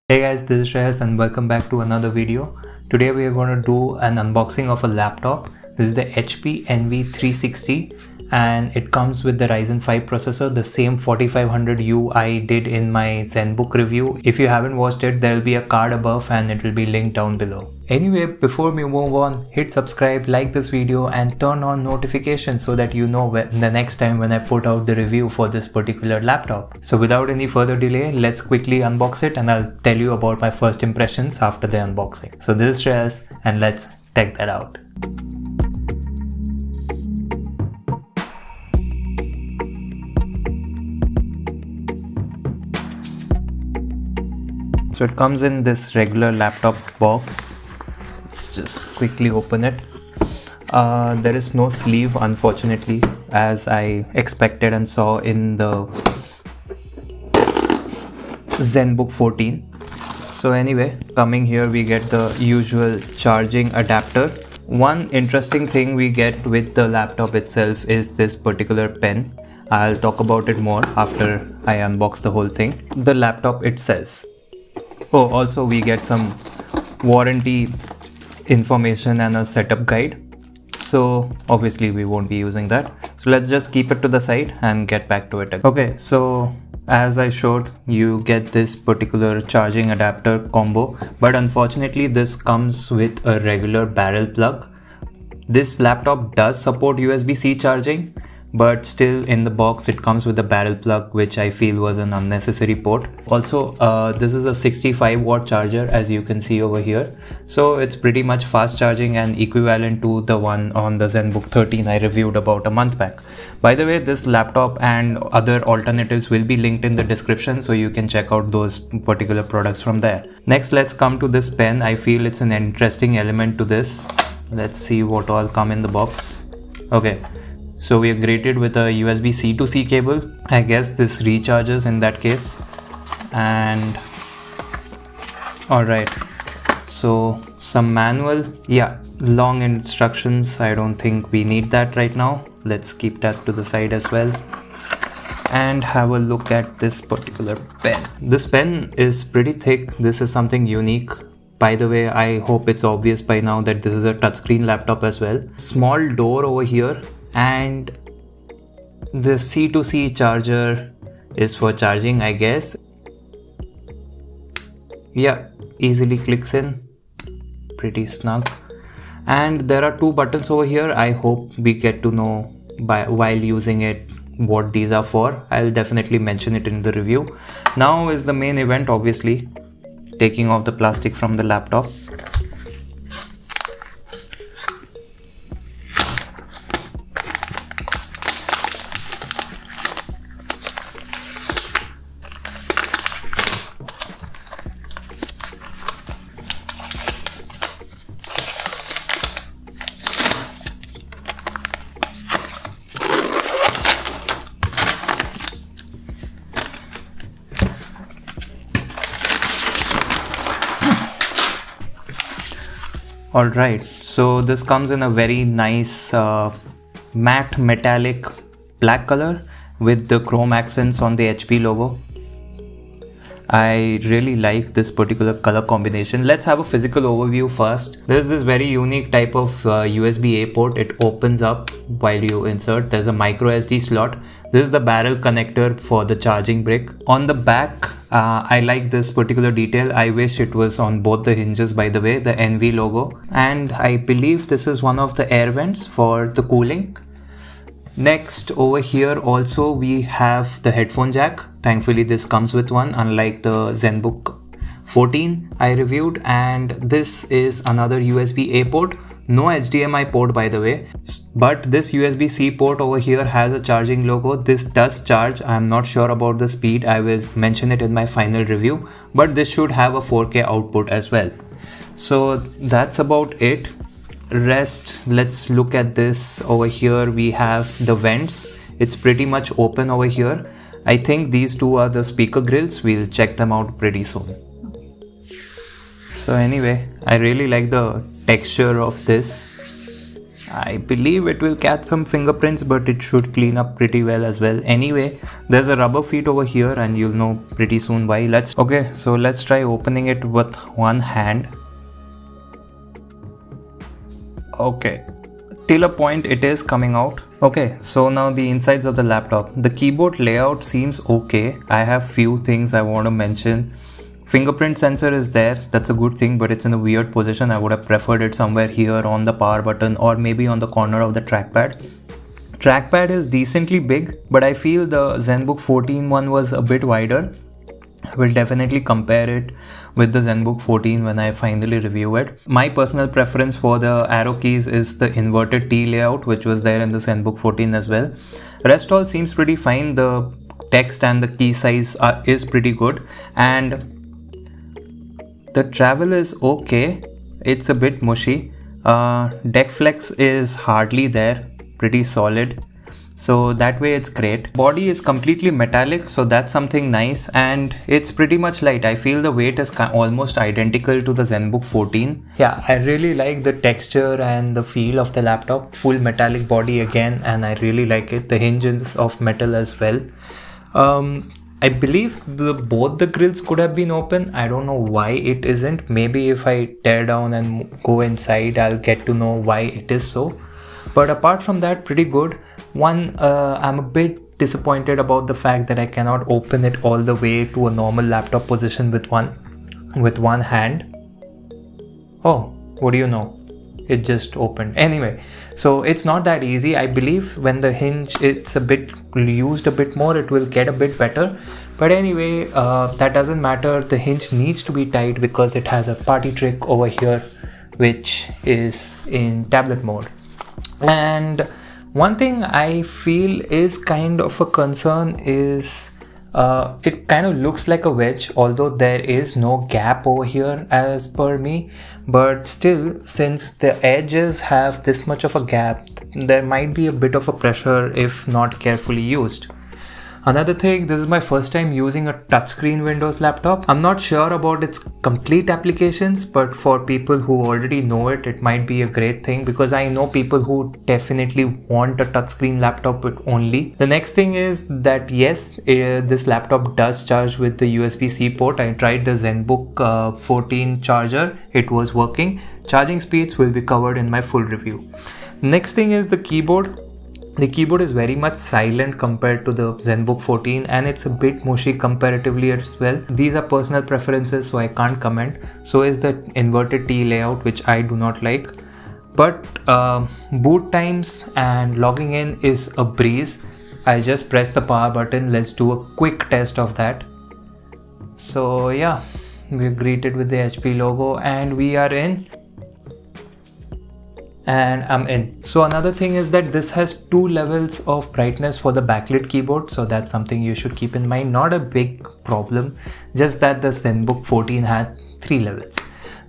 Hey guys, this is Shreyas and welcome back to another video. Today we are going to do an unboxing of a laptop. This is the HP Envy 360 and it comes with the Ryzen 5 processor, the same 4500U I did in my ZenBook review. If you haven't watched it, there will be a card above and it will be linked down below. Anyway, before we move on, hit subscribe, like this video and turn on notifications so that you know when the next time when I put out the review for this particular laptop. So without any further delay, let's quickly unbox it and I'll tell you about my first impressions after the unboxing. So this is Shreyas and let's check that out. So it comes in this regular laptop box. Let's just quickly open it. There is no sleeve, unfortunately, as I expected and saw in the ZenBook 14. So anyway, coming here we get the usual charging adapter. One interesting thing we get with the laptop itself is this particular pen. I'll talk about it more after I unbox the whole thing. The laptop itself. Oh, also we get some warranty information and a setup guide. So obviously we won't be using that. So let's just keep it to the side and get back to it. Okay, so as I showed, you get this particular charging adapter combo, but unfortunately this comes with a regular barrel plug. This laptop does support USB-C charging, but still in the box it comes with a barrel plug, which I feel was an unnecessary port. Also, this is a 65 watt charger, as you can see over here. So it's pretty much fast charging and equivalent to the one on the ZenBook 13 I reviewed about a month back. By the way, this laptop and other alternatives will be linked in the description, so you can check out those particular products from there. Next, let's come to this pen. I feel it's an interesting element to this. Let's see what all come in the box. Okay. So we are greeted with a USB-C to C cable. I guess this recharges in that case. And alright, so some manual. Yeah, long instructions. I don't think we need that right now. Let's keep that to the side as well. And have a look at this particular pen. This pen is pretty thick. This is something unique. By the way, I hope it's obvious by now that this is a touchscreen laptop as well. Small door over here. And the C2C charger is for charging, I guess. Yeah, easily clicks in, pretty snug. And there are two buttons over here. I hope we get to know while using it what these are for. I'll definitely mention it in the review. Now is the main event, obviously, taking off the plastic from the laptop. Alright, so this comes in a very nice matte metallic black color with the chrome accents on the HP logo. I really like this particular color combination. Let's have a physical overview first. There's this very unique type of USB-A port. It opens up while you insert. There's a micro SD slot. This is the barrel connector for the charging brick. On the back, I like this particular detail. I wish it was on both the hinges, by the way, the NV logo. And I believe this is one of the air vents for the cooling. Next, over here also we have the headphone jack. Thankfully this comes with one, unlike the ZenBook 14 I reviewed. And this is another USB-A port. No HDMI port, by the way, but this USB-C port over here has a charging logo. This does charge. I'm not sure about the speed. I will mention it in my final review, but this should have a 4K output as well. So that's about it. Rest, let's look at this. Over here we have the vents. It's pretty much open over here. I think these two are the speaker grills. We'll check them out pretty soon. So anyway, I really like the texture of this. I believe it will catch some fingerprints, but it should clean up pretty well as well. Anyway, there's a rubber feet over here and you'll know pretty soon why. Okay, so let's try opening it with one hand. Okay, till a point it is coming out. Okay, so now the insides of the laptop. The keyboard layout seems okay. I have few things I want to mention. Fingerprint sensor is there, that's a good thing, but it's in a weird position. I would have preferred it somewhere here on the power button or maybe on the corner of the trackpad. Trackpad is decently big, but I feel the ZenBook 14 one was a bit wider. I will definitely compare it with the ZenBook 14 when I finally review it. My personal preference for the arrow keys is the inverted T layout, which was there in the ZenBook 14 as well. Rest all seems pretty fine. The text and the key size is pretty good, and the travel is okay. It's a bit mushy. Deck flex is hardly there, pretty solid. So that way it's great. Body is completely metallic, so that's something nice, and it's pretty much light. I feel the weight is almost identical to the ZenBook 14. Yeah, I really like the texture and the feel of the laptop. Full metallic body again, and I really like it. The hinges of metal as well. I believe both the grills could have been open. I don't know why it isn't. Maybe if I tear down and go inside, I'll get to know why it is so. But apart from that, pretty good. I'm a bit disappointed about the fact that I cannot open it all the way to a normal laptop position with one hand. Oh, what do you know? It just opened. Anyway, so it's not that easy. I believe when the hinge it's a bit used a bit more, it will get a bit better. But anyway, that doesn't matter. The hinge needs to be tight because it has a party trick over here, which is in tablet mode. And one thing I feel is kind of a concern is it kind of looks like a wedge, although there is no gap over here as per me. But still, since the edges have this much of a gap, there might be a bit of a pressure if not carefully used. Another thing, this is my first time using a touchscreen Windows laptop. I'm not sure about its complete applications, but for people who already know it, it might be a great thing, because I know people who definitely want a touchscreen laptop only. The next thing is that yes, this laptop does charge with the USB-C port. I tried the ZenBook 14 charger. It was working. Charging speeds will be covered in my full review. Next thing is the keyboard. The keyboard is very much silent compared to the ZenBook 14, and it's a bit mushy comparatively as well. These are personal preferences, so I can't comment. So is the inverted T layout, which I do not like. But boot times and logging in is a breeze. I just press the power button. Let's do a quick test of that. So yeah, we're greeted with the HP logo and we are in. And I'm in. So another thing is that this has 2 levels of brightness for the backlit keyboard, so that's something you should keep in mind. Not a big problem, just that the ZenBook 14 had 3 levels.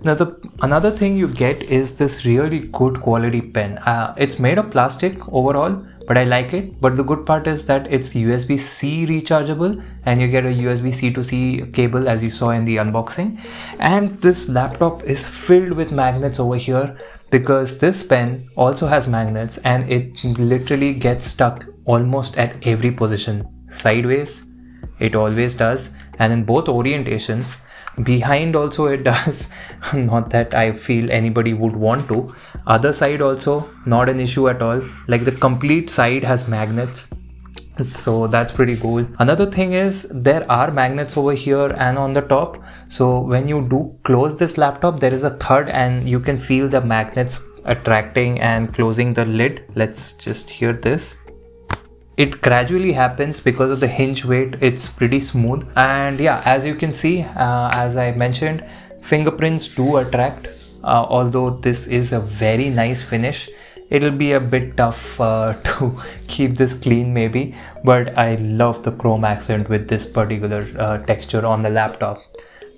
Now another thing you get is this really good quality pen. It's made of plastic overall, but I like it. But the good part is that it's USB-C rechargeable, and you get a USB-C to C cable as you saw in the unboxing. And this laptop is filled with magnets over here, because this pen also has magnets and it literally gets stuck almost at every position. Sideways, it always does, and in both orientations. Behind also it does. Not that I feel anybody would want to. Other side also, not an issue at all. Like the complete side has magnets. So that's pretty cool. Another thing is there are magnets over here and on the top. So when you do close this laptop, there is a thud and you can feel the magnets attracting and closing the lid. Let's just hear this. It gradually happens because of the hinge weight. It's pretty smooth. And yeah, as you can see, as I mentioned, fingerprints do attract. Although this is a very nice finish. It'll be a bit tough to keep this clean maybe, but I love the chrome accent with this particular texture on the laptop.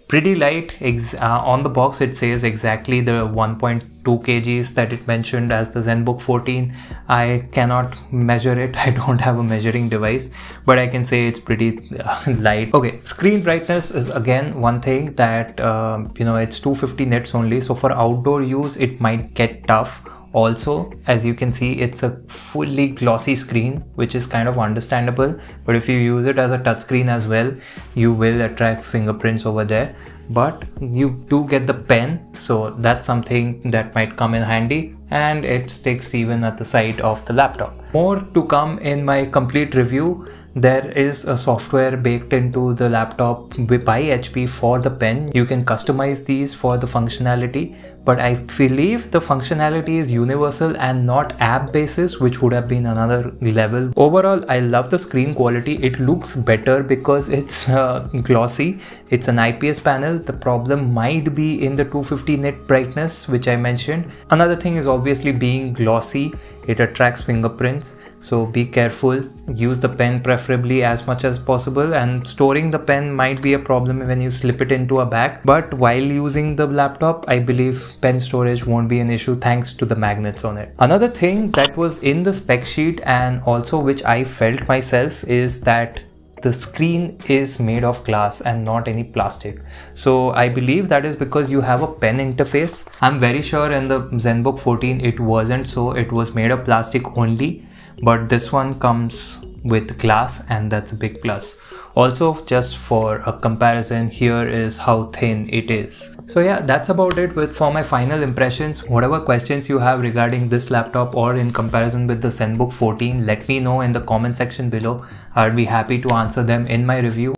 Pretty light. On the box it says exactly the 1.2 kgs that it mentioned as the ZenBook 14. I cannot measure it. I don't have a measuring device, but I can say it's pretty light. Okay, screen brightness is again one thing that it's 250 nits only, so for outdoor use it might get tough. Also, as you can see, it's a fully glossy screen, which is kind of understandable, but if you use it as a touchscreen as well, you will attract fingerprints over there. But you do get the pen, so that's something that might come in handy, and it sticks even at the side of the laptop. More to come in my complete review. There is a software baked into the laptop by HP for the pen. You can customize these for the functionality, but I believe the functionality is universal and not app basis, which would have been another level. Overall, I love the screen quality. It looks better because it's glossy. It's an IPS panel. The problem might be in the 250 nit brightness, which I mentioned. Another thing is obviously being glossy. It attracts fingerprints, so be careful. Use the pen preferably as much as possible, and storing the pen might be a problem when you slip it into a bag, but while using the laptop, I believe pen storage won't be an issue thanks to the magnets on it. Another thing that was in the spec sheet and also which I felt myself is that the screen is made of glass and not any plastic. So I believe that is because you have a pen interface. I'm very sure in the ZenBook 14 it wasn't so, it was made of plastic only, but this one comes with glass and that's a big plus. Also, just for a comparison, here is how thin it is. So yeah, that's about it for my final impressions. Whatever questions you have regarding this laptop or in comparison with the ZenBook 14, let me know in the comment section below. I'll be happy to answer them in my review.